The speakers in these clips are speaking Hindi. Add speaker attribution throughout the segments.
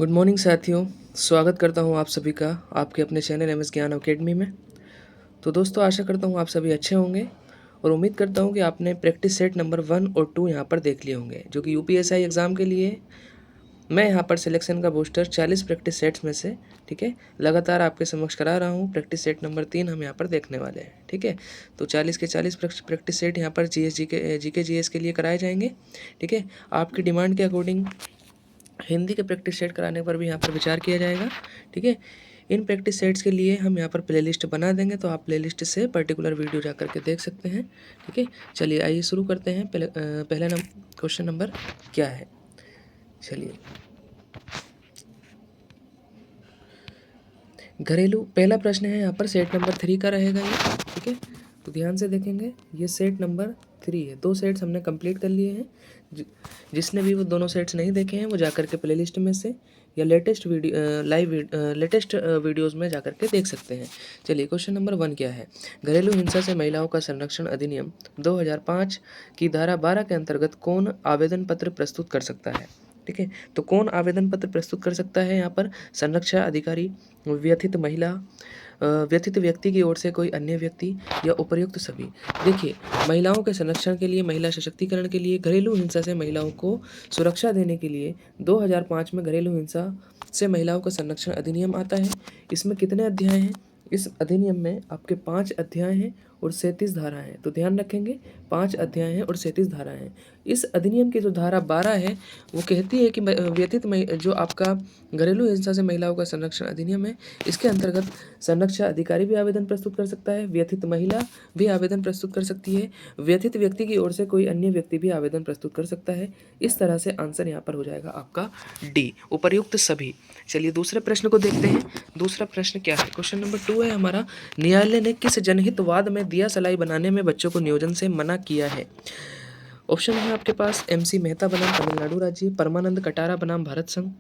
Speaker 1: गुड मॉर्निंग साथियों, स्वागत करता हूं आप सभी का आपके अपने चैनल एम एस ज्ञान अकेडमी में। तो दोस्तों, आशा करता हूं आप सभी अच्छे होंगे और उम्मीद करता हूं कि आपने प्रैक्टिस सेट नंबर 1 और 2 यहां पर देख लिए होंगे, जो कि यूपीएसआई एग्ज़ाम के लिए मैं यहां पर सिलेक्शन का बूस्टर 40 प्रैक्टिस सेट्स में से, ठीक है, लगातार आपके समक्ष करा रहा हूं। प्रैक्टिस सेट नंबर 3 हम यहाँ पर देखने वाले हैं, ठीक है। तो 40 के 40 प्रैक्टिस सेट यहाँ पर जीके जीएस के लिए कराए जाएंगे, ठीक है। आपकी डिमांड के अकॉर्डिंग हिंदी के प्रैक्टिस सेट कराने पर भी यहाँ पर विचार किया जाएगा, ठीक है। इन प्रैक्टिस सेट्स के लिए हम यहाँ पर प्लेलिस्ट बना देंगे, तो आप प्लेलिस्ट से पर्टिकुलर वीडियो जा करके देख सकते हैं, ठीक है। चलिए आइए शुरू करते हैं। पहला क्वेश्चन नंबर क्या है, चलिए। घरेलू पहला प्रश्न है यहाँ पर सेट नंबर 3 का रहेगा ये, ठीक है। तो ध्यान से देखेंगे, ये सेट नंबर 3 है। 2 सेट्स हमने कंप्लीट कर लिए हैं। जिसने भी वो दोनों सेट्स नहीं देखे हैं वो जाकर के प्लेलिस्ट में से या लेटेस्ट वीडियोज़ में जाकर के देख सकते हैं। चलिए क्वेश्चन नंबर 1 क्या है। घरेलू हिंसा से महिलाओं का संरक्षण अधिनियम 2005 की धारा 12 के अंतर्गत कौन आवेदन पत्र प्रस्तुत कर सकता है, ठीक है। तो कौन आवेदन पत्र प्रस्तुत कर सकता है यहाँ पर? संरक्षा अधिकारी, व्यथित महिला, व्यथित व्यक्ति की ओर से कोई अन्य व्यक्ति या उपर्युक्त सभी। देखिए, महिलाओं के संरक्षण के लिए, महिला सशक्तिकरण के लिए, घरेलू हिंसा से महिलाओं को सुरक्षा देने के लिए 2005 में घरेलू हिंसा से महिलाओं का संरक्षण अधिनियम आता है। इसमें कितने अध्याय हैं? इस अधिनियम में आपके 5 अध्याय हैं और 37 धाराएं हैं। तो ध्यान रखेंगे, 5 अध्याय हैं और 37 धाराएं हैं। इस अधिनियम की जो धारा 12 है वो कहती है कि जो आपका घरेलू हिंसा से महिलाओं का संरक्षण अधिनियम है, इसके अंतर्गत संरक्षा अधिकारी भी आवेदन प्रस्तुत कर सकता है, व्यथित महिला भी आवेदन प्रस्तुत कर सकती है, व्यथित व्यक्ति की ओर से कोई अन्य व्यक्ति भी आवेदन प्रस्तुत कर सकता है। इस तरह से आंसर यहाँ पर हो जाएगा आपका डी, उपर्युक्त सभी। चलिए दूसरे प्रश्न को देखते हैं। दूसरा प्रश्न क्या है? क्वेश्चन नंबर 2 है हमारा। न्यायालय ने किस जनहितवाद में दिया सलाई बनाने में बच्चों को नियोजन से मना किया है? ऑप्शन है आपके पास MC मेहता बनाम तमिलनाडु राज्य, परमानंद कटारा बनाम भारत संघ,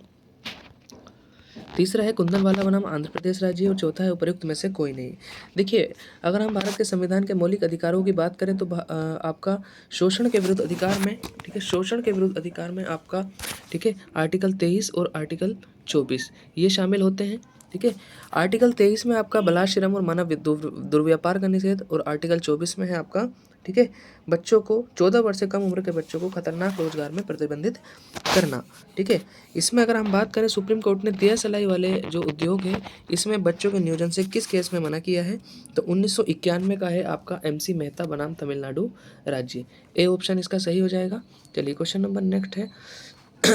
Speaker 1: तीसरा है कुंदनवाला बनाम आंध्र प्रदेश राज्य और चौथा है उपयुक्त में से कोई नहीं। देखिए, अगर हम भारत के संविधान के मौलिक अधिकारों की बात करें तो आपका शोषण के विरुद्ध अधिकार में, ठीक है, शोषण के विरुद्ध अधिकार में आपका, ठीक है, आर्टिकल 23 और आर्टिकल 24 ये शामिल होते हैं, ठीक है। आर्टिकल 23 में आपका बलात्श्रम और मानव दुर्व्यापार का निषेध और आर्टिकल 24 में है आपका, ठीक है, बच्चों को 14 वर्ष से कम उम्र के बच्चों को खतरनाक रोजगार में प्रतिबंधित करना, ठीक है। इसमें अगर हम बात करें, सुप्रीम कोर्ट ने दिया सलाई वाले जो उद्योग है इसमें बच्चों के नियोजन से किस केस में मना किया है? तो 1991 का है आपका MC मेहता बनाम तमिलनाडु राज्य। ए ऑप्शन इसका सही हो जाएगा। चलिए क्वेश्चन नंबर नेक्स्ट है।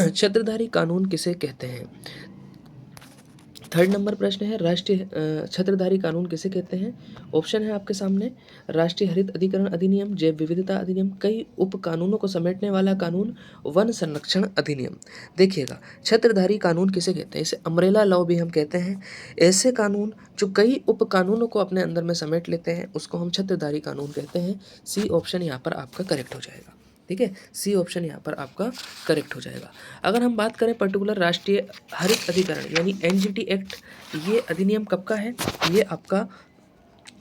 Speaker 1: छत्रधारी कानून किसे कहते हैं? थर्ड नंबर प्रश्न है, राष्ट्रीय छत्रधारी कानून किसे कहते हैं? ऑप्शन है आपके सामने, राष्ट्रीय हरित अधिकरण अधिनियम, जैव विविधता अधिनियम, कई उप कानूनों को समेटने वाला कानून, वन संरक्षण अधिनियम। देखिएगा, छत्रधारी कानून किसे कहते हैं? इसे अम्ब्रेला लॉ भी हम कहते हैं। ऐसे कानून जो कई उप कानूनों को अपने अंदर में समेट लेते हैं उसको हम छत्रधारी कानून कहते हैं। सी ऑप्शन यहाँ पर आपका करेक्ट हो जाएगा, ठीक है। सी ऑप्शन यहाँ पर आपका करेक्ट हो जाएगा। अगर हम बात करें पर्टिकुलर राष्ट्रीय हरित अधिकरण यानी NGT एक्ट, ये अधिनियम कब का है? ये आपका,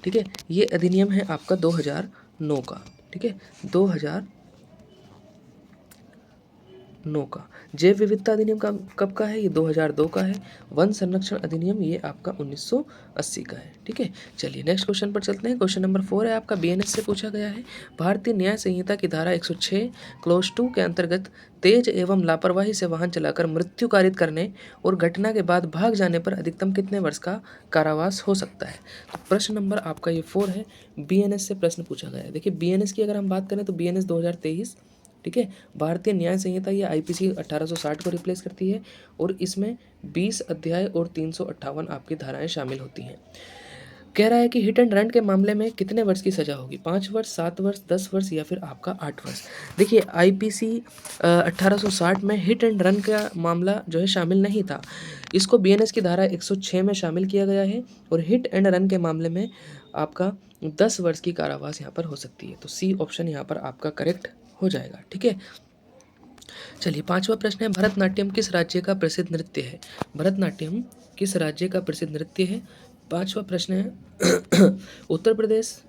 Speaker 1: ठीक है, ये अधिनियम है आपका 2009 का, ठीक है, 2009 का। जैव विविधता अधिनियम का कब का है? ये 2002 का है। वन संरक्षण अधिनियम ये आपका 1980 का है, ठीक है। चलिए नेक्स्ट क्वेश्चन पर चलते हैं। क्वेश्चन नंबर 4 है आपका, BNS से पूछा गया है। भारतीय न्याय संहिता की धारा 106 क्लॉज 2 के अंतर्गत तेज एवं लापरवाही से वाहन चलाकर मृत्यु कारित करने और घटना के बाद भाग जाने पर अधिकतम कितने वर्ष का कारावास हो सकता है? तो प्रश्न नंबर आपका ये 4 है, BNS से प्रश्न पूछा गया है। देखिए, BNS की अगर हम बात करें तो BNS 2023, ठीक है, भारतीय न्याय संहिता ये IPC 1860 को रिप्लेस करती है और इसमें 20 अध्याय और 358 आपकी धाराएं शामिल होती हैं। कह रहा है कि हिट एंड रन के मामले में कितने वर्ष की सजा होगी? 5 वर्ष, 7 वर्ष, 10 वर्ष या फिर आपका 8 वर्ष। देखिए, IPC 1860 में हिट एंड रन का मामला जो है शामिल नहीं था। इसको BNS की धारा 106 में शामिल किया गया है और हिट एंड रन के मामले में आपका 10 वर्ष की कारावास यहाँ पर हो सकती है। तो सी ऑप्शन यहाँ पर आपका करेक्ट हो जाएगा, ठीक है। चलिए 5वां प्रश्न है, भरतनाट्यम किस राज्य का प्रसिद्ध नृत्य है? भरतनाट्यम किस राज्य का प्रसिद्ध नृत्य है? 5वां प्रश्न है, उत्तर प्रदेश,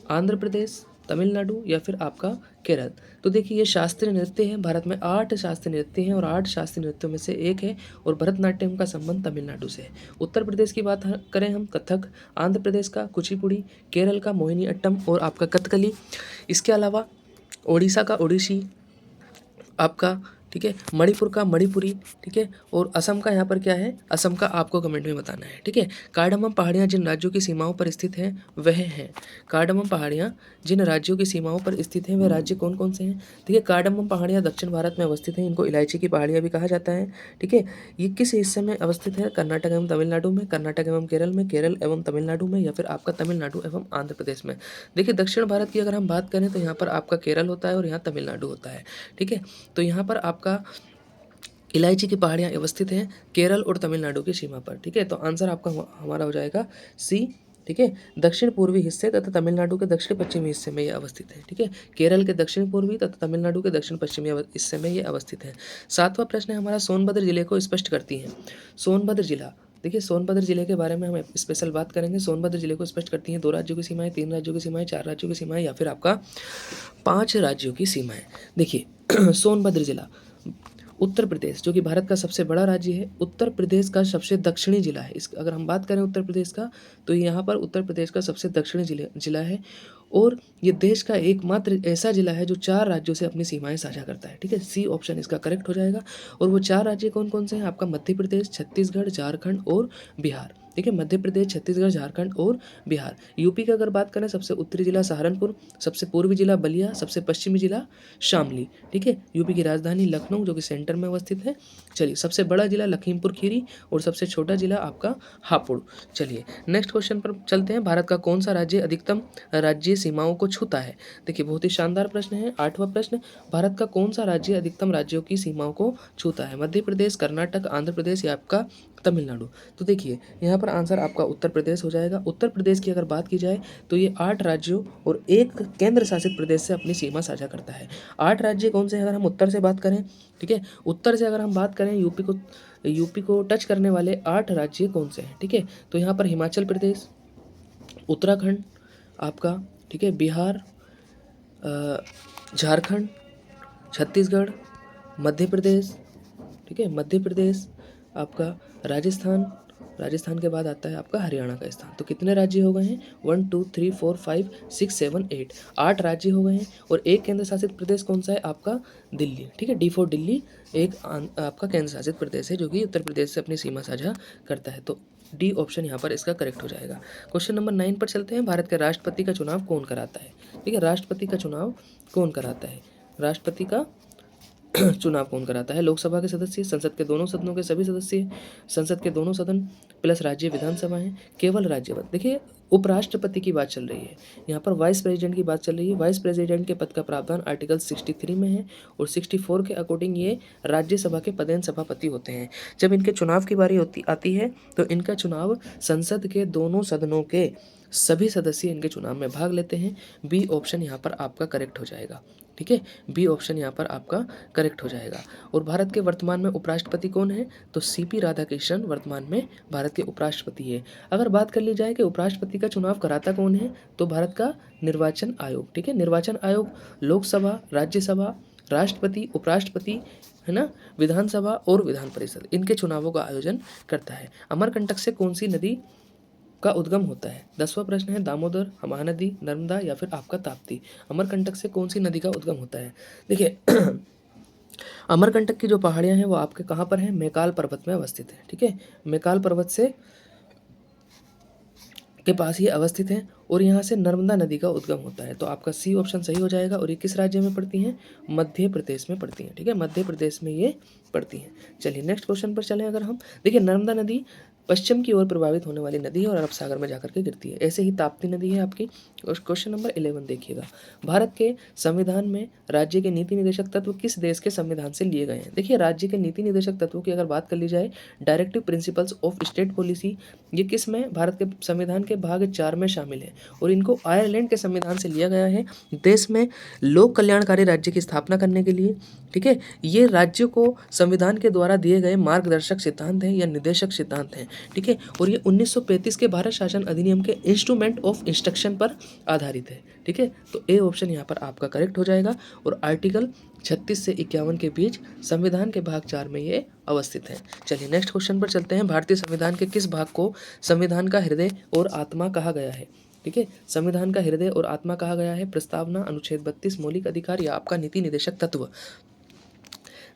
Speaker 1: आंध्र प्रदेश, तमिलनाडु या फिर आपका केरल। तो देखिए ये शास्त्रीय नृत्य है, भारत में 8 शास्त्रीय नृत्य हैं और 8 शास्त्रीय नृत्यों में से एक है और भरतनाट्यम का संबंध तमिलनाडु से है। उत्तर प्रदेश की बात करें हम, कथक, आंध्र प्रदेश का कुचिपुड़ी, केरल का मोहिनी अट्टम और आपका कथकली। इसके अलावा ओडिशा का ओडिसी आपका, ठीक है, मणिपुर का मणिपुरी, ठीक है, और असम का यहाँ पर क्या है, असम का आपको कमेंट में बताना है, ठीक है। कार्डमम पहाड़ियाँ जिन राज्यों की सीमाओं पर स्थित हैं वह हैं, कार्डमम पहाड़ियाँ जिन राज्यों की सीमाओं पर स्थित हैं वह राज्य कौन कौन से हैं। ठीक है, कार्डमम पहाड़ियाँ दक्षिण भारत में अवस्थित हैं, इनको इलायची की पहाड़ियाँ भी कहा जाता है। ठीक है, ये किस हिस्से में अवस्थित है, कर्नाटक एवं तमिलनाडु में, कर्नाटक एवं केरल में, केरल एवं तमिलनाडु में, या फिर आपका तमिलनाडु एवं आंध्र प्रदेश में। देखिए दक्षिण भारत की अगर हम बात करें तो यहाँ पर आपका केरल होता है और यहाँ तमिलनाडु होता है। ठीक है, तो यहाँ पर आपका इलायची की पहाड़ियाँ अवस्थित हैं केरल और तमिलनाडु की सीमा पर। ठीक है, तो आंसर आपका हमारा हो जाएगा सी। ठीक है, दक्षिण पूर्वी हिस्से तथा तमिलनाडु के दक्षिण पश्चिमी हिस्से में ये अवस्थित है। ठीक है, केरल के दक्षिण पूर्वी तथा तमिलनाडु के दक्षिण पश्चिमी हिस्से में ये अवस्थित है। 7वां प्रश्न है हमारा, सोनभद्र जिले को स्पष्ट करती है। सोनभद्र जिला, देखिए सोनभद्र जिले के बारे में हम स्पेशल बात करेंगे। सोनभद्र जिले को स्पष्ट करती हैं 2 राज्यों की सीमाएं, 3 राज्यों की सीमाएं, 4 राज्यों की सीमाएं, या फिर आपका 5 राज्यों की सीमाएं। देखिए सोनभद्र जिला उत्तर प्रदेश, जो कि भारत का सबसे बड़ा राज्य है, उत्तर प्रदेश का सबसे दक्षिणी जिला है। इस अगर हम बात करें उत्तर प्रदेश का, तो यहाँ पर उत्तर प्रदेश का सबसे दक्षिणी जिला है और ये देश का एकमात्र ऐसा जिला है जो 4 राज्यों से अपनी सीमाएं साझा करता है। ठीक है, सी ऑप्शन इसका करेक्ट हो जाएगा। और वो 4 राज्य कौन कौन से हैं, आपका मध्य प्रदेश, छत्तीसगढ़, झारखंड और बिहार। ठीक है, मध्य प्रदेश, छत्तीसगढ़, झारखंड और बिहार। यूपी का अगर बात करें, सबसे उत्तरी जिला सहारनपुर, सबसे पूर्वी जिला बलिया, सबसे पश्चिमी जिला शामली। ठीक है, यूपी की राजधानी लखनऊ जो कि सेंटर में अवस्थित है। चलिए, सबसे बड़ा जिला लखीमपुर खीरी और सबसे छोटा जिला आपका हापुड़। चलिए नेक्स्ट क्वेश्चन पर चलते हैं। भारत का कौन सा राज्य अधिकतम राज्य सीमाओं को छूता है। देखिए बहुत ही शानदार प्रश्न है। 8वां प्रश्न, भारत का कौन सा राज्य अधिकतम राज्यों की सीमाओं को छूता है। मध्य प्रदेश, कर्नाटक, आंध्र प्रदेश या आपका तमिलनाडु। तो देखिए यहाँ पर आंसर आपका उत्तर प्रदेश हो जाएगा। उत्तर प्रदेश की अगर बात की जाए तो ये 8 राज्यों और 1 केंद्र शासित प्रदेश से अपनी सीमा साझा करता है। 8 राज्य कौन से हैं, अगर हम उत्तर से बात करें, ठीक है, उत्तर से अगर हम बात करें यूपी को टच करने वाले 8 राज्य कौन से हैं। ठीक है, तो यहाँ पर हिमाचल प्रदेश, उत्तराखंड आपका, ठीक है, बिहार, झारखंड, छत्तीसगढ़, मध्य प्रदेश, ठीक है, मध्य प्रदेश आपका, राजस्थान के बाद आता है आपका हरियाणा का स्थान। तो कितने राज्य हो गए हैं, 1 2 3 4 5 6 7 8, 8 राज्य हो गए हैं। और 1 केंद्र शासित प्रदेश कौन सा है, आपका दिल्ली। ठीक है, D4 दिल्ली एक आपका केंद्र शासित प्रदेश है जो कि उत्तर प्रदेश से अपनी सीमा साझा करता है। तो डी ऑप्शन यहाँ पर इसका करेक्ट हो जाएगा। क्वेश्चन नंबर 9 पर चलते हैं। भारत के राष्ट्रपति का चुनाव कौन कराता है। ठीक है, राष्ट्रपति का चुनाव कौन कराता है, राष्ट्रपति का चुनाव कौन कराता है। लोकसभा के सदस्य, संसद के दोनों सदनों के सभी सदस्य, संसद के दोनों सदन प्लस राज्य विधानसभा है, केवल राज्यपति। देखिए उपराष्ट्रपति की बात चल रही है, यहाँ पर वाइस प्रेसिडेंट की बात चल रही है। वाइस प्रेसिडेंट के पद का प्रावधान आर्टिकल 63 में है और 64 के अकॉर्डिंग ये राज्यसभा के पदेन सभापति होते हैं। जब इनके चुनाव की बारी आती है तो इनका चुनाव संसद के दोनों सदनों के सभी सदस्य इनके चुनाव में भाग लेते हैं। बी ऑप्शन यहाँ पर आपका करेक्ट हो जाएगा। ठीक है, बी ऑप्शन यहाँ पर आपका करेक्ट हो जाएगा। और भारत के वर्तमान में उपराष्ट्रपति कौन है, तो सीपी राधाकृष्णन वर्तमान में भारत के उपराष्ट्रपति है। अगर बात कर ली जाए कि उपराष्ट्रपति का चुनाव कराता कौन है, तो भारत का निर्वाचन आयोग। ठीक है, निर्वाचन आयोग लोकसभा, राज्यसभा, राष्ट्रपति, उपराष्ट्रपति, है ना, विधानसभा और विधान परिषद, इनके चुनावों का आयोजन करता है। अमरकंटक से कौन सी नदी का उद्गम होता है। 10वां प्रश्न है, दामोदर, महानदी, नर्मदा या फिर आपका ताप्ती। अमरकंटक से कौन सी नदी का उद्गम होता है। देखिए अमरकंटक की जो पहाड़ियां हैं वो आपके कहाँ पर हैं, मैकाल पर्वत में अवस्थित है। ठीक है, मैकाल पर्वत से के पास ये अवस्थित है और यहाँ से नर्मदा नदी का उद्गम होता है। तो आपका सी ऑप्शन सही हो जाएगा। और ये किस राज्य में पड़ती हैं, मध्य प्रदेश में पड़ती हैं। ठीक है, मध्य प्रदेश में ये पड़ती हैं। चलिए नेक्स्ट क्वेश्चन पर चलें। अगर हम देखिए, नर्मदा नदी पश्चिम की ओर प्रभावित होने वाली नदी है और अरब सागर में जाकर के गिरती है। ऐसे ही ताप्ती नदी है आपकी। क्वेश्चन नंबर 11 देखिएगा, भारत के संविधान में राज्य के नीति निर्देशक तत्व किस देश के संविधान से लिए गए हैं। देखिए राज्य के नीति निर्देशक तत्वों की अगर बात कर ली जाए, directive principles of state policy, ये किस में, भारत के संविधान के भाग 4 में शामिल है और इनको आयरलैंड के संविधान से लिया गया है। देश में लोक कल्याणकारी राज्य की स्थापना करने के लिए, ठीक है, ये राज्यों को संविधान के द्वारा दिए गए मार्गदर्शक सिद्धांत हैं या निर्देशक सिद्धांत हैं। ठीक है, और ये 1935 के भारत शासन अधिनियम के इंस्ट्रूमेंट ऑफ इंस्ट्रक्शन पर आधारित है। ठीक है, तो ए ऑप्शन यहाँ पर आपका करेक्ट हो जाएगा। और आर्टिकल 36 से 51 के बीच संविधान के भाग 4 में ये अवस्थित है। चलिए नेक्स्ट क्वेश्चन पर चलते हैं। भारतीय संविधान के किस भाग को संविधान का हृदय और आत्मा कहा गया है? ठीक है, संविधान का हृदय और आत्मा कहा गया है। प्रस्तावना, अनुच्छेद 32, मौलिक अधिकार या आपका नीति निर्देशक तत्व।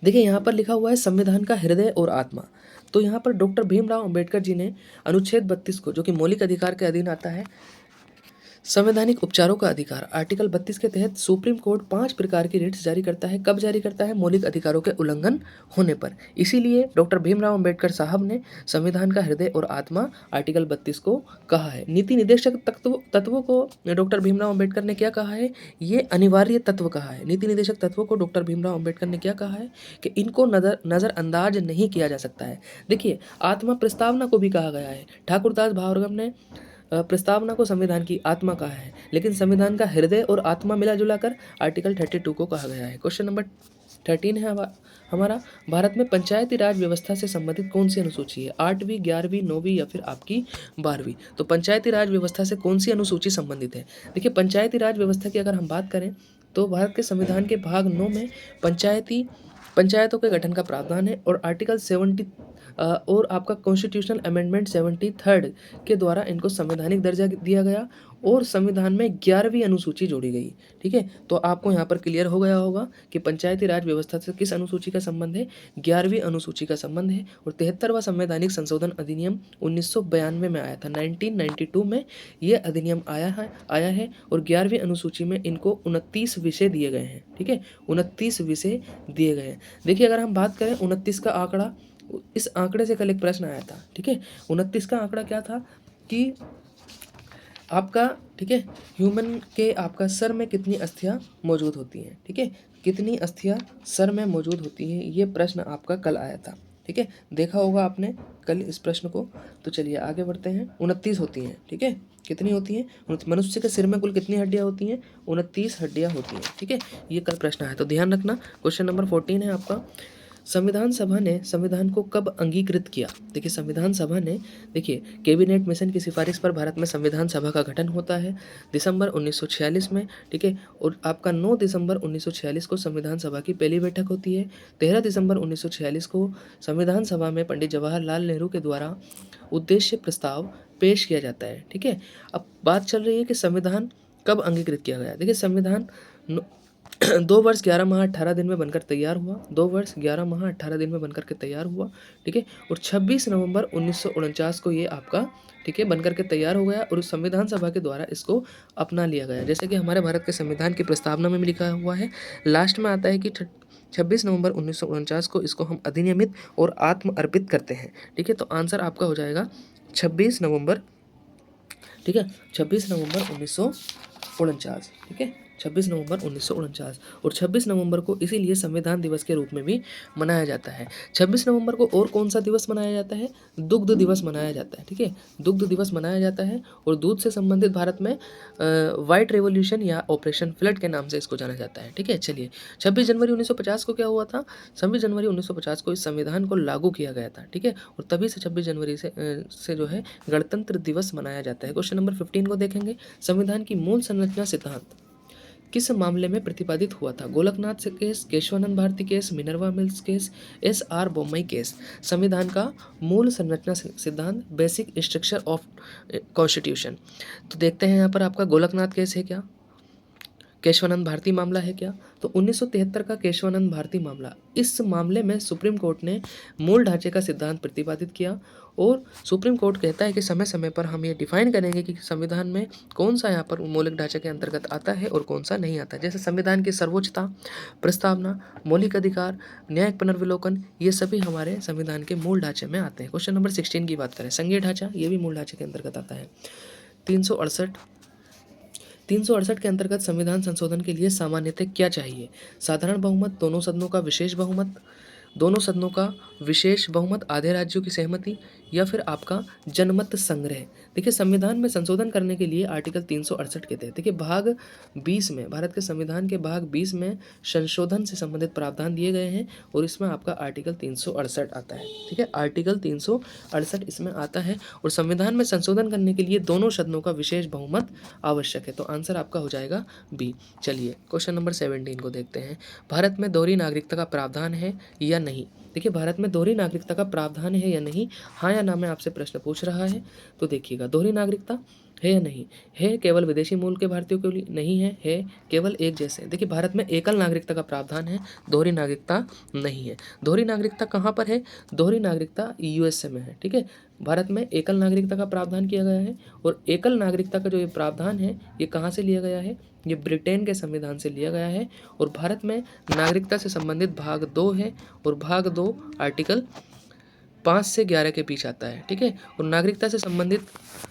Speaker 1: देखिए यहाँ पर लिखा हुआ है संविधान का हृदय और आत्मा, तो यहाँ पर डॉक्टर भीमराव अंबेडकर जी ने अनुच्छेद 32 को, जो कि मौलिक अधिकार के अधीन आता है, संवैधानिक उपचारों का अधिकार, आर्टिकल 32 के तहत सुप्रीम कोर्ट 5 प्रकार की रिट्स जारी करता है। कब जारी करता है? मौलिक अधिकारों के उल्लंघन होने पर। इसीलिए डॉक्टर भीमराव अंबेडकर साहब ने संविधान का हृदय और आत्मा आर्टिकल 32 को कहा है। नीति निर्देशक तत्वों को डॉक्टर भीमराव अंबेडकर ने क्या कहा है? ये अनिवार्य तत्व कहा है। नीति निर्देशक तत्वों को डॉक्टर भीमराव अंबेडकर ने क्या कहा है? कि इनको नज़रअंदाज नहीं किया जा सकता है। देखिए, आत्मा प्रस्तावना को भी कहा गया है। ठाकुरदास भावरगम ने प्रस्तावना को संविधान की आत्मा कहा है, लेकिन संविधान का हृदय और आत्मा मिला जुला कर आर्टिकल 32 को कहा गया है। क्वेश्चन नंबर 13 है हमारा, भारत में पंचायती राज व्यवस्था से संबंधित कौन सी अनुसूची है? 8वीं, 11वीं, 9वीं या फिर आपकी 12वीं? तो पंचायती राज व्यवस्था से कौन सी अनुसूची संबंधित है? देखिए, पंचायती राज व्यवस्था की अगर हम बात करें तो भारत के संविधान के भाग 9 में पंचायतों के गठन का प्रावधान है। और आर्टिकल 70 और आपका कॉन्स्टिट्यूशनल अमेंडमेंट 73 के द्वारा इनको संवैधानिक दर्जा दिया गया और संविधान में 11वीं अनुसूची जोड़ी गई। ठीक है, तो आपको यहाँ पर क्लियर हो गया होगा कि पंचायती राज व्यवस्था से किस अनुसूची का संबंध है? 11वीं अनुसूची का संबंध है। और 73वां संवैधानिक संशोधन अधिनियम 1992 में आया था। 1992 में ये अधिनियम आया है और 11वीं अनुसूची में इनको 29 विषय दिए गए हैं। ठीक है, 29 विषय दिए गए हैं। देखिए, अगर हम बात करें 29 का आंकड़ा, इस आंकड़े से कल एक प्रश्न आया था। ठीक है, 29 का आंकड़ा क्या था कि आपका, ठीक है, ह्यूमन के आपका सर में कितनी अस्थियां मौजूद होती हैं? ठीक है, कितनी अस्थियां सर में मौजूद होती हैं, ये प्रश्न आपका कल आया था। ठीक है, देखा होगा आपने कल इस प्रश्न को। तो चलिए आगे बढ़ते हैं। 29 होती हैं। ठीक है, कितनी होती हैं? मनुष्य के सिर में कुल कितनी हड्डियां होती हैं? 29 हड्डियां होती हैं। ठीक है, ये कल प्रश्न आया, तो ध्यान रखना। क्वेश्चन नंबर 14 है आपका, संविधान सभा ने संविधान को कब अंगीकृत किया? देखिए, संविधान सभा ने, देखिए, कैबिनेट मिशन की सिफारिश पर भारत में संविधान सभा का गठन होता है दिसंबर 1946 में। ठीक है, और आपका 9 दिसंबर 1946 को संविधान सभा की पहली बैठक होती है। 13 दिसंबर 1946 को संविधान सभा में पंडित जवाहरलाल नेहरू के द्वारा उद्देश्य प्रस्ताव पेश किया जाता है। ठीक है, अब बात चल रही है कि संविधान कब अंगीकृत किया गया। देखिए, संविधान 2 वर्ष 11 माह 18 दिन में बनकर तैयार हुआ। 2 वर्ष 11 माह 18 दिन में बनकर के तैयार हुआ। ठीक है, और 26 नवंबर 1949 को ये आपका, ठीक है, बनकर के तैयार हो गया और संविधान सभा के द्वारा इसको अपना लिया गया। जैसे कि हमारे भारत के संविधान की प्रस्तावना में लिखा हुआ है, लास्ट में आता है कि 26 नवंबर 1949 को इसको हम अधिनियमित और आत्म अर्पित करते हैं। ठीक है, तो आंसर आपका हो जाएगा 26 नवंबर। ठीक है, 26 नवंबर 1949। ठीक है, 26 नवंबर 1949। और 26 नवंबर को इसीलिए संविधान दिवस के रूप में भी मनाया जाता है। 26 नवंबर को और कौन सा दिवस मनाया जाता है? दुग्ध दिवस मनाया जाता है। ठीक है, दुग्ध दिवस मनाया जाता है और दूध से संबंधित भारत में व्हाइट रेवोल्यूशन या ऑपरेशन फ्लड के नाम से इसको जाना जाता है। ठीक है, चलिए 26 जनवरी 1950 को क्या हुआ था? 26 जनवरी 1950 को इस संविधान को लागू किया गया था। ठीक है, और तभी से 26 जनवरी से जो है गणतंत्र दिवस मनाया जाता है। क्वेश्चन नंबर 15 को देखेंगे। संविधान की मूल संरचना सिद्धांत किस मामले में प्रतिपादित हुआ था? Golaknath case, Kesavananda Bharati case, Minerva Mills case, SR. Bommai case. संविधान का मूल संरचना सिद्धांत, बेसिक स्ट्रक्चर ऑफ कॉन्स्टिट्यूशन। तो देखते हैं यहाँ पर आपका गोलकनाथ केस है क्या, केशवानंद भारती मामला है क्या? तो 1973 का केशवानंद भारती मामला, इस मामले में सुप्रीम कोर्ट ने मूल ढांचे का सिद्धांत प्रतिपादित किया और सुप्रीम कोर्ट कहता है कि समय समय पर हम ये डिफाइन करेंगे कि संविधान में कौन सा यहाँ पर मौलिक ढांचे के अंतर्गत आता है और कौन सा नहीं आता। जैसे संविधान की सर्वोच्चता, प्रस्तावना, मौलिक अधिकार, न्यायिक पुनर्विलोकन, ये सभी हमारे संविधान के मूल ढांचे में आते हैं। क्वेश्चन नंबर 16 की बात करें, संघीय ढांचा, ये भी मूल ढांचे के अंतर्गत आता है। 368 के अंतर्गत संविधान संशोधन के लिए सामान्यतः क्या चाहिए? साधारण बहुमत, दोनों सदनों का विशेष बहुमत, दोनों सदनों का विशेष बहुमत, आधे राज्यों की सहमति या फिर आपका जनमत संग्रह। देखिए संविधान में संशोधन करने के लिए आर्टिकल 368 के तहत देखिए भाग 20 में, भारत के संविधान के भाग 20 में संशोधन से संबंधित प्रावधान दिए गए हैं और इसमें आपका आर्टिकल 368 आता है। ठीक है, आर्टिकल 368 इसमें आता है और संविधान में संशोधन करने के लिए दोनों सदनों का विशेष बहुमत आवश्यक है। तो आंसर आपका हो जाएगा बी। चलिए क्वेश्चन नंबर 17 को देखते हैं। भारत में दोहरी नागरिकता का प्रावधान है या नहीं। देखिए भारत में दोहरी नागरिकता का प्रावधान है या नहीं, हाँ या ना में आपसे प्रश्न पूछ रहा है। तो देखिएगा दोहरी नागरिकता है या नहीं, है केवल विदेशी मूल के भारतीयों के लिए, नहीं है केवल एक जैसे। देखिए भारत में एकल नागरिकता का प्रावधान है, दोहरी नागरिकता नहीं है। दोहरी नागरिकता कहाँ पर है, दोहरी नागरिकता यूएसए में है। ठीक है, भारत में एकल नागरिकता का प्रावधान किया गया है और एकल नागरिकता का जो ये प्रावधान है ये कहाँ से लिया गया है, ये ब्रिटेन के संविधान से लिया गया है। और भारत में नागरिकता से संबंधित भाग 2 है और भाग 2 आर्टिकल 5 से 11 के बीच आता है। ठीक है, और नागरिकता से संबंधित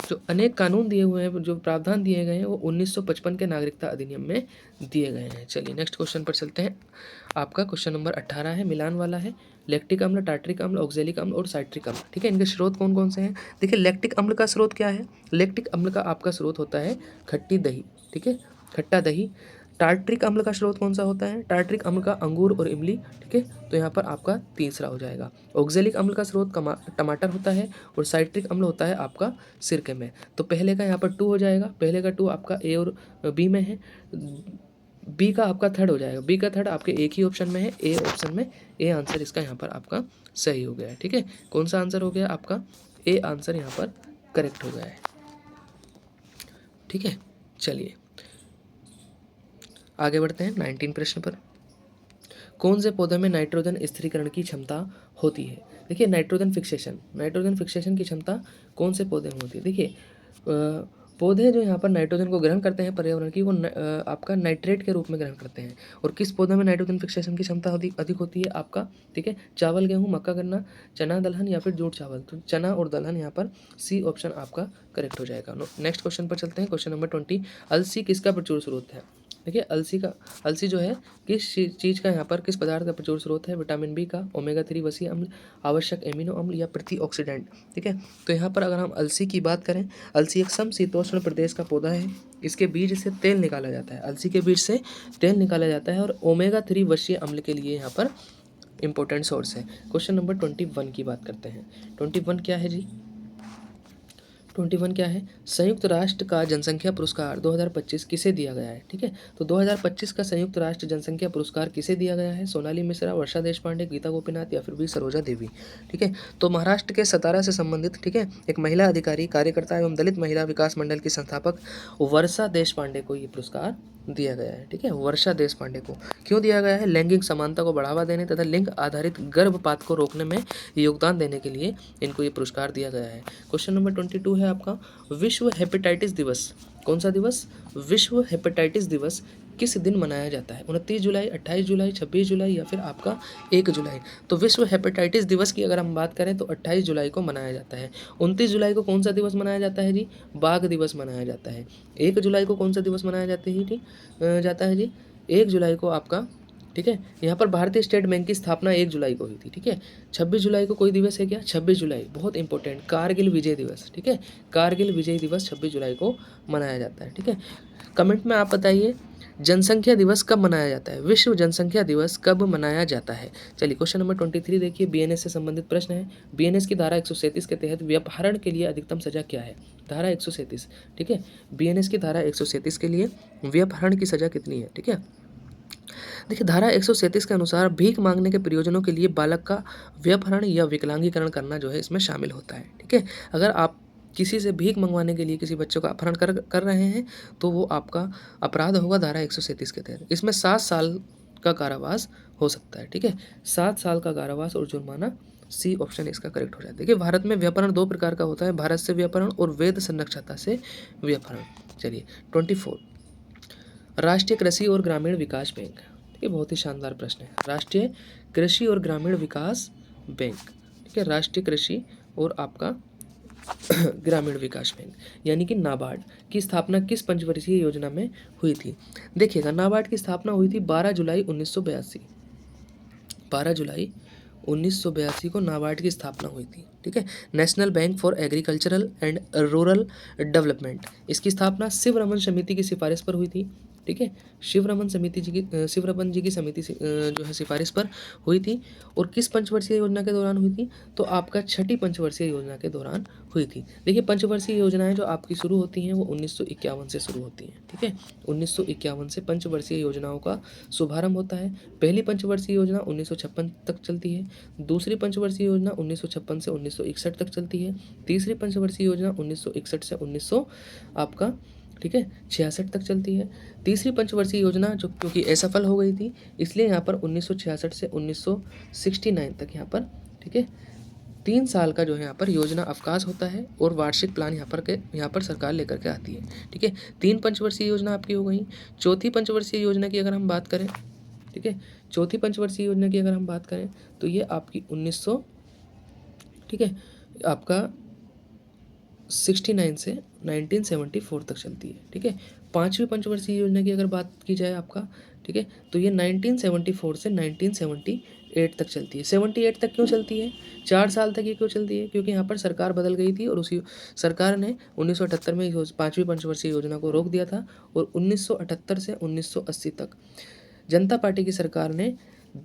Speaker 1: जो अनेक कानून दिए हुए हैं, जो प्रावधान दिए गए हैं, वो 1955 के नागरिकता अधिनियम में दिए गए हैं। चलिए नेक्स्ट क्वेश्चन पर चलते हैं। आपका क्वेश्चन नंबर 18 है, मिलान वाला है। लैक्टिक अम्ल, टार्ट्रिक अम्ल, ऑक्जेलिक अम्ल और साइट्रिक अम्ल। ठीक है, इनके स्रोत कौन कौन से हैं। देखिए लैक्टिक अम्ल का स्रोत क्या है, लैक्टिक अम्ल का आपका स्रोत होता है खट्टी दही। ठीक है, खट्टा दही। टार्ट्रिक अम्ल का स्रोत कौन सा होता है, टार्ट्रिक अम्ल का अंगूर और इमली। ठीक है, तो यहाँ पर आपका तीसरा हो जाएगा। ऑक्जेलिक अम्ल का स्रोत टमाटर होता है और साइट्रिक अम्ल होता है आपका सिरके में। तो पहले का यहाँ पर 2 हो जाएगा, पहले का 2 आपका ए और बी में है, बी का आपका थर्ड हो जाएगा, बी का थर्ड आपके एक ही ऑप्शन में है, ए ऑप्शन में। ए आंसर इसका यहाँ पर आपका सही हो गया है। ठीक है, कौन सा आंसर हो गया आपका, ए आंसर यहाँ पर करेक्ट हो गया है। ठीक है, चलिए आगे बढ़ते हैं 19 प्रश्न पर। कौन से पौधे में नाइट्रोजन स्थिरीकरण की क्षमता होती है। देखिए नाइट्रोजन फिक्सेशन की क्षमता कौन से पौधे में होती है। देखिए पौधे जो यहाँ पर नाइट्रोजन को ग्रहण करते हैं पर्यावरण की, वो आपका नाइट्रेट के रूप में ग्रहण करते हैं। और किस पौधे में नाइट्रोजन फिक्सेशन की क्षमता अधिक होती है आपका, ठीक है, चावल, गेहूँ, मक्का, गन्ना, चना, दलहन या फिर जूट चावल। तो चना और दलहन यहाँ पर सी ऑप्शन आपका करेक्ट हो जाएगा। नेक्स्ट क्वेश्चन पर चलते हैं, क्वेश्चन नंबर 20। अलसी किसका प्रचुर स्रोत है। देखिए अलसी जो है किस चीज़ का यहाँ पर, किस पदार्थ का प्रचुर स्रोत है, विटामिन बी का, ओमेगा 3 वसीय अम्ल, आवश्यक एमिनो अम्ल या प्रतिऑक्सीडेंट। ठीक है, तो यहाँ पर अगर हम अलसी की बात करें, अलसी एक समशीतोष्ण प्रदेश का पौधा है। इसके बीज से तेल निकाला जाता है, अलसी के बीज से तेल निकाला जाता है और ओमेगा 3 वसीय अम्ल के लिए यहाँ पर इंपॉर्टेंट सोर्स है। क्वेश्चन नंबर 21 की बात करते हैं। 21 क्या है जी, 21 क्या है, संयुक्त राष्ट्र का जनसंख्या पुरस्कार 2025 किसे दिया गया है। ठीक है, तो 2025 का संयुक्त राष्ट्र जनसंख्या पुरस्कार किसे दिया गया है, सोनाली मिश्रा, वर्षा देशपांडे, गीता गोपीनाथ या फिर वी सरोजा देवी। ठीक है, तो महाराष्ट्र के सतारा से संबंधित, ठीक है, एक महिला अधिकारी, कार्यकर्ता एवं दलित महिला विकास मंडल की संस्थापक वर्षा देशपांडे को ये पुरस्कार दिया गया है। ठीक है, वर्षा देशपांडे को क्यों दिया गया है, लैंगिक समानता को बढ़ावा देने तथा लिंग आधारित गर्भपात को रोकने में योगदान देने के लिए इनको ये पुरस्कार दिया गया है। क्वेश्चन नंबर 22 है आपका, विश्व हेपेटाइटिस दिवस, कौन सा दिवस, विश्व हेपेटाइटिस दिवस किस दिन मनाया जाता है, 29 जुलाई, 28 जुलाई, 26 जुलाई या फिर आपका 1 जुलाई। तो विश्व हेपेटाइटिस दिवस की अगर हम बात करें तो 28 जुलाई को मनाया जाता है। 29 जुलाई को कौन सा दिवस मनाया जाता है जी, बाघ दिवस मनाया जाता है। 1 जुलाई को कौन सा दिवस मनाया जाता है जी, 1 जुलाई को आपका, ठीक है, यहाँ पर भारतीय स्टेट बैंक की स्थापना 1 जुलाई को हुई थी। ठीक है, 26 जुलाई को कोई दिवस है क्या, 26 जुलाई बहुत इंपॉर्टेंट, कारगिल विजय दिवस। ठीक है, कारगिल विजय दिवस 26 जुलाई को मनाया जाता है। ठीक है, कमेंट में आप बताइए जनसंख्या दिवस कब मनाया जाता है, विश्व जनसंख्या दिवस कब मनाया जाता है। चलिए क्वेश्चन नंबर 23 देखिए, बीएनएस से संबंधित प्रश्न है। बीएनएस की धारा 137 के तहत व्यपहरण के लिए अधिकतम सजा क्या है, धारा 137। ठीक है, बीएनएस की धारा 137 के लिए व्यपहरण की सजा कितनी है। ठीक है, देखिए धारा 137 के अनुसार भीख मांगने के प्रयोजनों के लिए बालक का व्यपहरण या विकलांगीकरण करना जो है इसमें शामिल होता है। ठीक है, अगर आप किसी से भीख मंगवाने के लिए किसी बच्चे का अपहरण कर रहे हैं तो वो आपका अपराध होगा धारा 137 के तहत। इसमें 7 साल का कारावास हो सकता है। ठीक है, 7 साल का कारावास और जुर्माना, सी ऑप्शन इसका करेक्ट हो जाता है। देखिए भारत में व्यपहरण 2 प्रकार का होता है, भारत से व्यपहरण और वैध संरक्षता से व्यपहरण। चलिए 24, राष्ट्रीय कृषि और ग्रामीण विकास बैंक, ये बहुत ही शानदार प्रश्न है। राष्ट्रीय कृषि और ग्रामीण विकास बैंक, ठीक है, राष्ट्रीय कृषि और आपका ग्रामीण विकास बैंक यानी कि नाबार्ड की स्थापना किस पंचवर्षीय योजना में हुई थी। देखिएगा नाबार्ड की स्थापना हुई थी 12 जुलाई 1982, 12 जुलाई 1982 को नाबार्ड की स्थापना हुई थी। ठीक है। National bank for agricultural and rural development, इसकी स्थापना शिवरमन समिति की सिफारिश पर हुई थी। ठीक है। शिवरमन जी की समिति जो है सिफारिश पर हुई थी। और किस पंचवर्षीय योजना के दौरान हुई थी? तो आपका छठी पंचवर्षीय योजना के दौरान हुई थी। देखिए, पंचवर्षीय योजनाएं जो आपकी शुरू होती हैं वो 1951 से शुरू होती हैं। ठीक है। 1951 से पंचवर्षीय योजनाओं का शुभारंभ होता है। पहली पंचवर्षीय योजना 1956 तक चलती है। दूसरी पंचवर्षीय योजना 1956 से 1961 तक चलती है। तीसरी पंचवर्षीय योजना 1961 से 1900 आपका, ठीक है, 66 तक चलती है। तीसरी पंचवर्षीय योजना जो क्योंकि असफल हो गई थी, इसलिए यहाँ पर 1966 से 1969 तक यहाँ पर, ठीक है, 3 साल का जो है यहाँ पर योजना अवकाश होता है और वार्षिक प्लान यहाँ पर सरकार लेकर के आती है। ठीक है। 3 पंचवर्षीय योजना आपकी हो गई। चौथी पंचवर्षीय योजना की अगर हम बात करें, ठीक है, चौथी पंचवर्षीय योजना की अगर हम बात करें तो ये आपकी 1900, ठीक है, आपका 69 से 1974 तक चलती है। ठीक है। पांचवी पंचवर्षीय योजना की अगर बात की जाए आपका, ठीक है, तो ये 1974 से 1978 तक चलती है। 78 तक क्यों चलती है? 4 साल तक ये क्यों चलती है? क्योंकि यहाँ पर सरकार बदल गई थी और उसी सरकार ने 1978 में पांचवी पंचवर्षीय योजना को रोक दिया था और 1978 से 1980 तक जनता पार्टी की सरकार ने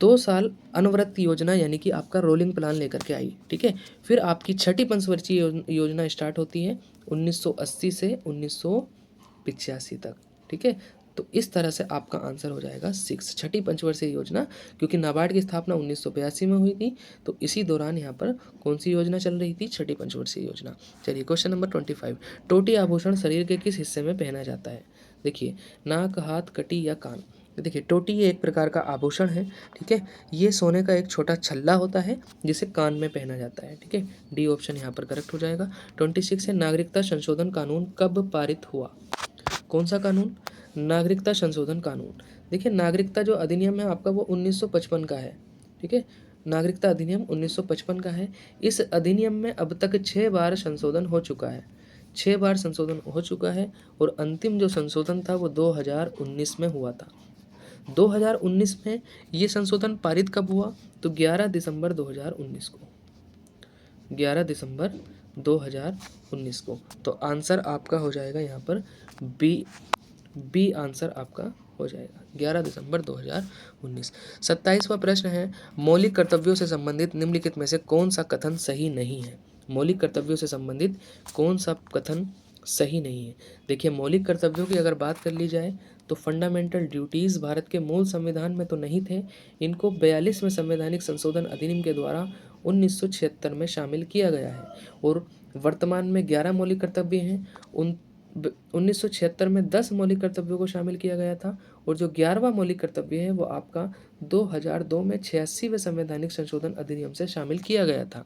Speaker 1: 2 साल अनवरत योजना यानी कि आपका रोलिंग प्लान लेकर के आई। ठीक है। फिर आपकी छठी पंचवर्षीय योजना स्टार्ट होती है 1980 से 1985 तक। ठीक है। तो इस तरह से आपका आंसर हो जाएगा 6, छठी पंचवर्षीय योजना, क्योंकि नाबार्ड की स्थापना 1982 में हुई थी, तो इसी दौरान यहाँ पर कौन सी योजना चल रही थी? छठी पंचवर्षीय योजना। चलिए क्वेश्चन नंबर 25, टोटी आभूषण शरीर के किस हिस्से में पहना जाता है? देखिए, नाक, हाथ, कटी या कान। देखिए, टोटी ये एक प्रकार का आभूषण है। ठीक है। ये सोने का एक छोटा छल्ला होता है जिसे कान में पहना जाता है। ठीक है। डी ऑप्शन यहाँ पर करेक्ट हो जाएगा। 26 है, नागरिकता संशोधन कानून कब पारित हुआ? कौन सा कानून? नागरिकता संशोधन कानून। देखिए, नागरिकता जो अधिनियम है आपका वो 1955 का है। ठीक है। नागरिकता अधिनियम 1955 का है। इस अधिनियम में अब तक 6 बार संशोधन हो चुका है। 6 बार संशोधन हो चुका है और अंतिम जो संशोधन था वो 2019 में हुआ था। 2019 में ये संशोधन पारित कब हुआ? तो 11 दिसंबर 2019 को। 11 दिसंबर 2019 को। तो आंसर आपका हो जाएगा यहाँ पर बी आंसर आपका हो जाएगा 11 दिसंबर 2019। 27वां प्रश्न है, मौलिक कर्तव्यों से संबंधित निम्नलिखित में से कौन सा कथन सही नहीं है? मौलिक कर्तव्यों से संबंधित कौन सा कथन सही नहीं है? देखिए, मौलिक कर्तव्यों की अगर बात कर ली जाए तो फंडामेंटल ड्यूटीज़ भारत के मूल संविधान में तो नहीं थे। इनको 42वें संवैधानिक संशोधन अधिनियम के द्वारा 1976 में शामिल किया गया है और वर्तमान में 11 मौलिक कर्तव्य हैं। 1976 में 10 मौलिक कर्तव्यों को शामिल किया गया था और जो 11वां मौलिक कर्तव्य है वो आपका 2002 में 86वें संवैधानिक संशोधन अधिनियम से शामिल किया गया था।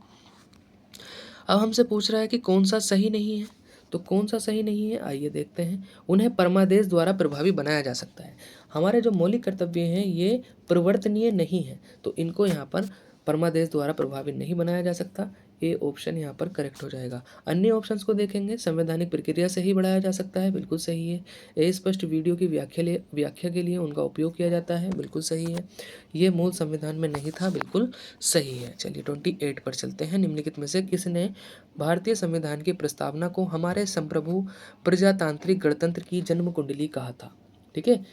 Speaker 1: अब हमसे पूछ रहा है कि कौन सा सही नहीं है, तो कौन सा सही नहीं है आइए देखते हैं। उन्हें परमादेश द्वारा प्रभावी बनाया जा सकता है। हमारे जो मौलिक कर्तव्य हैं ये परिवर्तनीय नहीं है, तो इनको यहाँ पर परमादेश द्वारा प्रभावी नहीं बनाया जा सकता। ए ऑप्शन यहाँ पर करेक्ट हो जाएगा। अन्य ऑप्शंस को देखेंगे, संवैधानिक प्रक्रिया से ही बढ़ाया जा सकता है, बिल्कुल सही है। स्पष्ट वीडियो की व्याख्या के लिए उनका उपयोग किया जाता है, बिल्कुल सही है। ये मूल संविधान में नहीं था, बिल्कुल सही है। चलिए 28 पर चलते हैं। निम्नलिखित में से किसने भारतीय संविधान की प्रस्तावना को हमारे संप्रभु प्रजातांत्रिक गणतंत्र की जन्म कुंडली कहा था? ठीक है।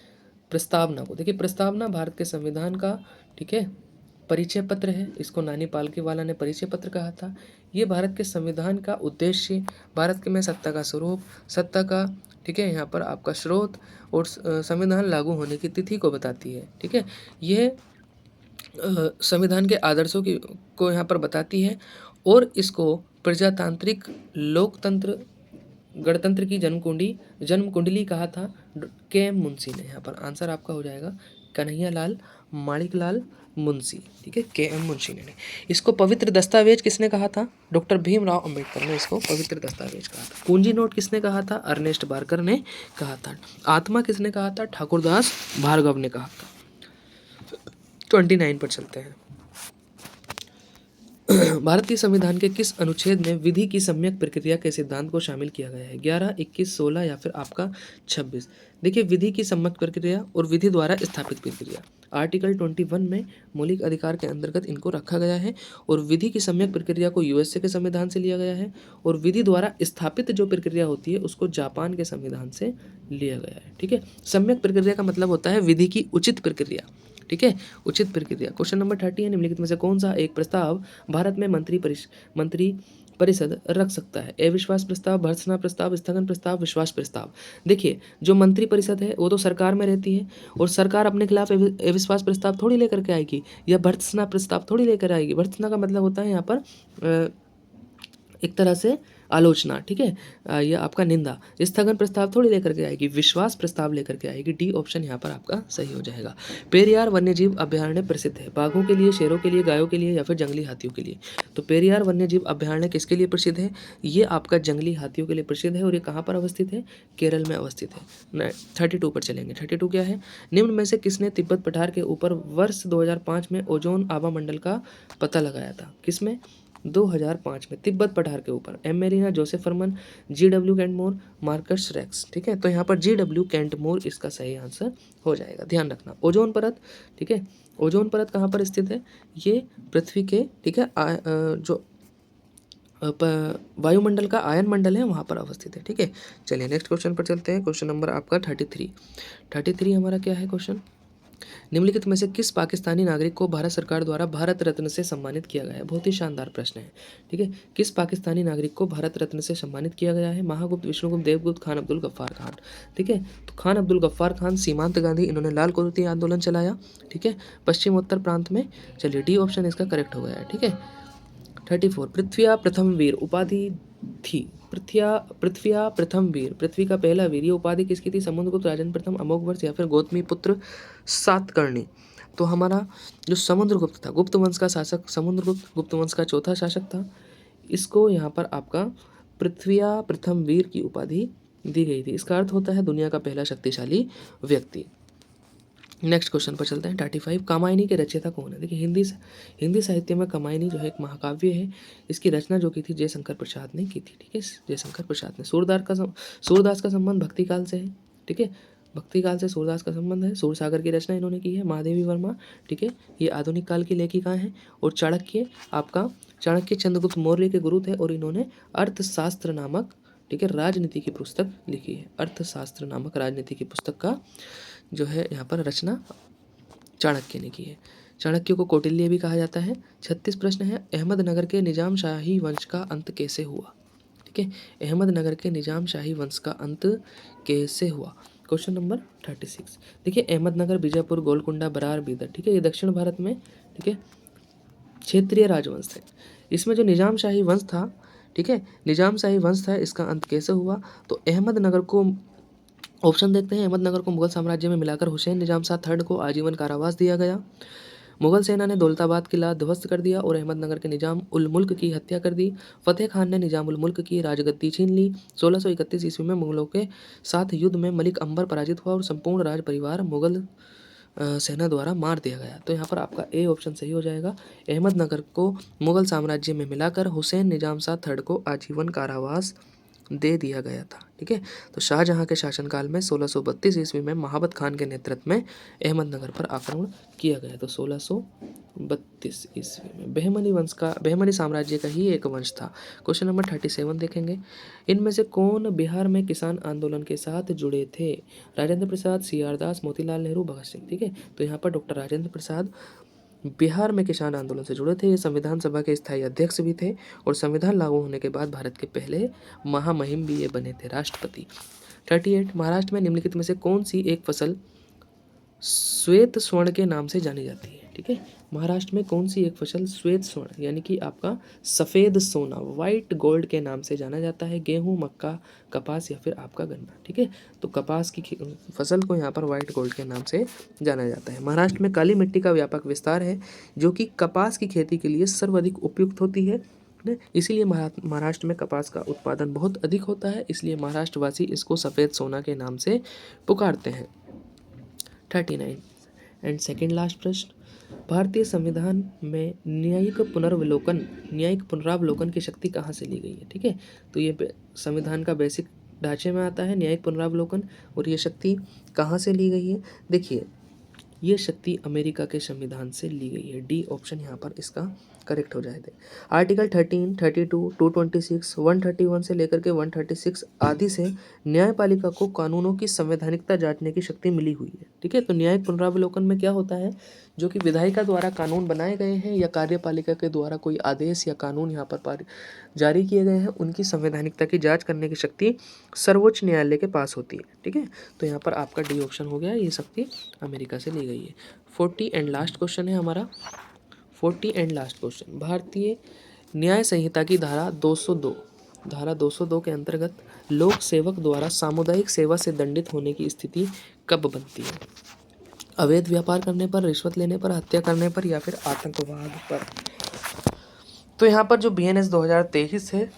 Speaker 1: प्रस्तावना को देखिए, प्रस्तावना भारत के संविधान का, ठीक है, परिचय पत्र है। इसको नानी पालकीवाला ने परिचय पत्र कहा था। ये भारत के संविधान का उद्देश्य, भारत के में सत्ता का स्वरूप, सत्ता का, ठीक है, यहाँ पर आपका स्रोत और संविधान लागू होने की तिथि को बताती है। ठीक है। ये संविधान के आदर्शों को यहाँ पर बताती है और इसको प्रजातांत्रिक लोकतंत्र गणतंत्र की जन्म कुंडली कहा था के.एम. मुंशी ने। यहाँ पर आंसर आपका हो जाएगा कन्हैयालाल माणिकलाल मुंशी। ठीक है, के.एम. मुंशी ने। इसको पवित्र दस्तावेज किसने कहा था? डॉक्टर भीमराव अंबेडकर ने इसको पवित्र दस्तावेज कहा था। कुंजी नोट किसने कहा था? अर्नेस्ट बार्कर ने कहा था। आत्मा किसने कहा था? ठाकुरदास भार्गव ने कहा था। 29 पर चलते हैं। भारतीय संविधान के किस अनुच्छेद में विधि की सम्यक प्रक्रिया के सिद्धांत को शामिल किया गया है? 11, 21, 16 या फिर आपका 26? देखिए, विधि की सम्यक प्रक्रिया और विधि द्वारा स्थापित प्रक्रिया आर्टिकल 21 में मौलिक अधिकार के अंतर्गत इनको रखा गया है। और विधि की सम्यक प्रक्रिया को यूएसए के संविधान से लिया गया है, और विधि द्वारा स्थापित जो प्रक्रिया होती है उसको जापान के संविधान से लिया गया है। ठीक है, सम्यक प्रक्रिया का मतलब होता है विधि की उचित प्रक्रिया। ठीक है, उचित प्रक्रिया। क्वेश्चन नंबर 30 है, निम्नलिखित में से कौन सा एक प्रस्ताव भारत में मंत्री परिषद रख सकता है? अविश्वास प्रस्ताव, भर्त्सना प्रस्ताव, स्थगन प्रस्ताव, विश्वास प्रस्ताव। देखिए, जो मंत्री परिषद है वो तो सरकार में रहती है, और सरकार अपने खिलाफ अविश्वास प्रस्ताव थोड़ी लेकर के आएगी, या भर्त्सना प्रस्ताव थोड़ी लेकर आएगी। भर्त्सना का मतलब होता है यहाँ पर एक तरह से आलोचना। ठीक है, यह आपका निंदा। स्थगन प्रस्ताव थोड़ी लेकर के आएगी, विश्वास प्रस्ताव लेकर के आएगी। डी ऑप्शन यहाँ पर आपका सही हो जाएगा। पेरियार वन्यजीव अभयारण्य प्रसिद्ध है? बाघों के लिए, शेरों के लिए, गायों के लिए या फिर जंगली हाथियों के लिए? तो पेरियार वन्यजीव अभयारण्य किसके लिए प्रसिद्ध है? ये आपका जंगली हाथियों के लिए प्रसिद्ध है, और ये कहाँ पर अवस्थित है? केरल में अवस्थित है। 32 पर चलेंगे। 32 क्या है? निम्न में से किसने तिब्बत पठार के ऊपर वर्ष 2005 में ओजोन आभा मंडल का पता लगाया था? किसमें? 2005 में तिब्बत पठार के ऊपर। M Marina, Joseph Furman, G W. Kantmore, Marcus Rex. ठीक है, तो यहाँ पर जी.डब्ल्यू. कैंटमोर इसका सही आंसर हो जाएगा। ध्यान रखना, ओजोन परत। ठीक है, ओजोन परत कहाँ पर स्थित है? ये पृथ्वी के, ठीक है, जो वायुमंडल का आयन मंडल है वहाँ पर अवस्थित है। ठीक है, चलिए नेक्स्ट क्वेश्चन पर चलते हैं। क्वेश्चन नंबर आपका 33 हमारा क्या है क्वेश्चन? निम्नलिखित में से किस पाकिस्तानी नागरिक को भारत सरकार द्वारा भारत रत्न से सम्मानित किया गया है? बहुत ही शानदार प्रश्न है। ठीक है, किस पाकिस्तानी नागरिक को भारत रत्न से सम्मानित किया गया है? महागुप्त, विष्णुगुप्त, देवगुप्त, खान अब्दुल गफ्फार खान। ठीक है, तो खान अब्दुल गफ्फार खान, सीमांत गांधी, इन्होंने लाल कुर्ती आंदोलन चलाया। ठीक है, पश्चिमोत्तर प्रांत में। चलिए, डी ऑप्शन इसका करेक्ट हो गया है। ठीक है, 34 पृथ्विया प्रथम वीर उपाधि थी? पृथ्विया प्रथम वीर, पृथ्वी का पहला वीर, ये उपाधि किसकी थी? समुद्रगुप्त, राजेंद्र प्रथम, अमोघवर्ष या फिर गौतमी पुत्र सातकर्णी? तो हमारा जो समुद्रगुप्त था, गुप्त वंश का शासक समुद्रगुप्त, गुप्त वंश का चौथा शासक था, इसको यहाँ पर आपका पृथ्विया प्रथम वीर की उपाधि दी गई थी। इसका अर्थ होता है दुनिया का पहला शक्तिशाली व्यक्ति। नेक्स्ट क्वेश्चन पर चलते हैं। 35 कामायनी के रचयिता कौन है? देखिए, हिंदी साहित्य में कामायनी जो है एक महाकाव्य है। इसकी रचना जो की थी जयशंकर प्रसाद ने की थी। ठीक है, जयशंकर प्रसाद ने। सूरदास का संबंध भक्ति काल से है। ठीक है, भक्ति काल से सूरदास का संबंध है। सूरसागर की रचना इन्होंने की है। महादेवी वर्मा, ठीक है, ये आधुनिक काल की लेखिका हैं। और चाणक्य चंद्रगुप्त मौर्य के गुरु थे, और इन्होंने अर्थशास्त्र नामक, ठीक है, राजनीति की पुस्तक लिखी है। अर्थशास्त्र नामक राजनीति की पुस्तक का जो है यहाँ पर रचना चाणक्य ने की है। चाणक्य को कौटिल्य भी कहा जाता है। 36 प्रश्न है, अहमदनगर के निजाम शाही वंश का अंत कैसे हुआ? ठीक है, अहमदनगर के निजाम शाही वंश का अंत कैसे हुआ? Question number 36। देखिए, अहमदनगर, बीजापुर, गोलकुंडा, बरार, बीदर। ठीक है, ये दक्षिण भारत में, ठीक है, क्षेत्रीय राजवंश थे। इसमें जो निजाम शाही वंश था, ठीक है, निजाम शाही वंश था, इसका अंत कैसे हुआ? तो अहमदनगर को, ऑप्शन देखते हैं। अहमदनगर को मुगल साम्राज्य में मिलाकर हुसैन निजाम शाह थर्ड को आजीवन कारावास दिया गया। मुगल सेना ने दौलताबाद किला ध्वस्त कर दिया और अहमदनगर के निजाम उल मुल्क की हत्या कर दी। फतेह खान ने निजाम उल मुल्क की राजगद्दी छीन ली। 1631 ईस्वी में मुगलों के साथ युद्ध में मलिक अंबर पराजित हुआ और संपूर्ण राज परिवार मुगल सेना द्वारा मार दिया गया। तो यहाँ पर आपका ए ऑप्शन सही हो जाएगा। अहमदनगर को मुगल साम्राज्य में मिलाकर हुसैन निजाम शाह थर्ड को आजीवन कारावास दे दिया गया था। ठीक है, तो शाहजहां के शासनकाल में 1632 ईस्वी में महाबत खान के नेतृत्व में अहमदनगर पर आक्रमण किया गया। तो 1632 ईस्वी में बहमनी साम्राज्य का ही एक वंश था। क्वेश्चन नंबर 37 देखेंगे। इनमें से कौन बिहार में किसान आंदोलन के साथ जुड़े थे? राजेंद्र प्रसाद, सी.आर. दास, मोतीलाल नेहरू, भगत सिंह। ठीक है, तो यहाँ पर डॉक्टर राजेंद्र प्रसाद बिहार में किसान आंदोलन से जुड़े थे। ये संविधान सभा के स्थायी अध्यक्ष भी थे, और संविधान लागू होने के बाद भारत के पहले महामहिम भी ये बने थे, राष्ट्रपति। 38 महाराष्ट्र में निम्नलिखित में से कौन सी एक फसल श्वेत स्वर्ण के नाम से जानी जाती है? ठीक है, महाराष्ट्र में कौन सी एक फसल श्वेत स्वर्ण यानी कि आपका सफ़ेद सोना, वाइट गोल्ड के नाम से जाना जाता है? गेहूं, मक्का, कपास या फिर आपका गन्ना। ठीक है, तो कपास की फसल को यहाँ पर वाइट गोल्ड के नाम से जाना जाता है। महाराष्ट्र में काली मिट्टी का व्यापक विस्तार है, जो कि कपास की खेती के लिए सर्वाधिक उपयुक्त होती है। इसीलिए महाराष्ट्र में कपास का उत्पादन बहुत अधिक होता है, इसलिए महाराष्ट्रवासी इसको सफ़ेद सोना के नाम से पुकारते हैं। 39 एंड सेकेंड लास्ट प्रश्न, भारतीय संविधान में न्यायिक पुनरावलोकन की शक्ति कहाँ से ली गई है? ठीक है, तो ये संविधान का बेसिक ढांचे में आता है न्यायिक पुनरावलोकन। और ये शक्ति कहाँ से ली गई है? देखिए, ये शक्ति अमेरिका के संविधान से ली गई है। डी ऑप्शन यहाँ पर इसका करेक्ट हो जाएगा। आर्टिकल 13, 32, 226, 131 से लेकर के 136 आदि से न्यायपालिका को कानूनों की संवैधानिकता जांचने की शक्ति मिली हुई है। ठीक है, तो न्यायिक पुनरावलोकन में क्या होता है, जो कि विधायिका द्वारा कानून बनाए गए हैं या कार्यपालिका के द्वारा कोई आदेश या कानून यहाँ पर जारी किए गए हैं, उनकी संवैधानिकता की जांच करने की शक्ति सर्वोच्च न्यायालय के पास होती है। ठीक है, तो यहाँ पर आपका डी ऑप्शन हो गया, ये शक्ति अमेरिका से ली गई है। 40 एंड लास्ट क्वेश्चन है हमारा। 40 एंड लास्ट क्वेश्चन, भारतीय न्याय संहिता की धारा 202 के अंतर्गत लोक सेवक द्वारा सामुदायिक सेवा से दंडित होने की स्थिति कब बनती है? अवैध व्यापार करने पर, रिश्वत लेने पर, हत्या करने पर या फिर आतंकवाद पर? तो यहाँ पर जो BNS 2023 है,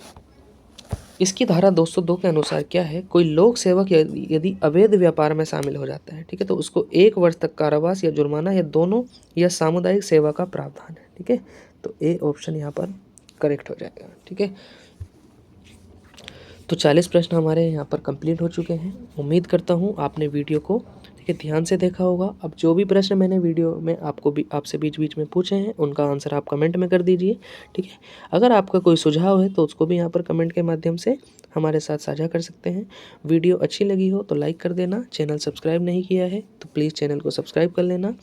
Speaker 1: इसकी धारा 202 के अनुसार क्या है, कोई लोक सेवक यदि अवैध व्यापार में शामिल हो जाता है, ठीक है, तो उसको 1 वर्ष तक कारावास या जुर्माना या दोनों या सामुदायिक सेवा का प्रावधान है। ठीक है, तो ए ऑप्शन यहाँ पर करेक्ट हो जाएगा। ठीक है, तो 40 प्रश्न हमारे यहाँ पर कंप्लीट हो चुके हैं। उम्मीद करता हूँ आपने वीडियो को ठीक है ध्यान से देखा होगा। अब जो भी प्रश्न मैंने वीडियो में आपसे बीच बीच में पूछे हैं, उनका आंसर आप कमेंट में कर दीजिए। ठीक है, अगर आपका कोई सुझाव है तो उसको भी यहाँ पर कमेंट के माध्यम से हमारे साथ साझा कर सकते हैं। वीडियो अच्छी लगी हो तो लाइक कर देना। चैनल सब्सक्राइब नहीं किया है तो प्लीज़ चैनल को सब्सक्राइब कर लेना।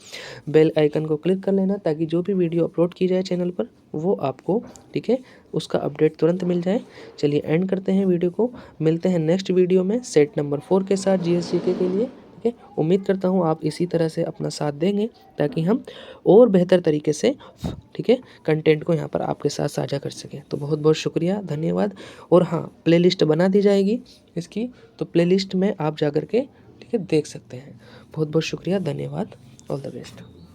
Speaker 1: बेल आइकन को क्लिक कर लेना ताकि जो भी वीडियो अपलोड की जाए चैनल पर वो आपको ठीक है उसका अपडेट तुरंत मिल जाए। चलिए एंड करते हैं वीडियो को, मिलते हैं नेक्स्ट वीडियो में सेट नंबर 4 के साथ GSGK के लिए। ठीक है, उम्मीद करता हूँ आप इसी तरह से अपना साथ देंगे ताकि हम और बेहतर तरीके से ठीक है कंटेंट को यहाँ पर आपके साथ साझा कर सकें। तो बहुत बहुत शुक्रिया, धन्यवाद। और हाँ, प्लेलिस्ट बना दी जाएगी इसकी, तो प्लेलिस्ट में आप जा कर के ठीक है देख सकते हैं। बहुत बहुत शुक्रिया, धन्यवाद, ऑल द बेस्ट।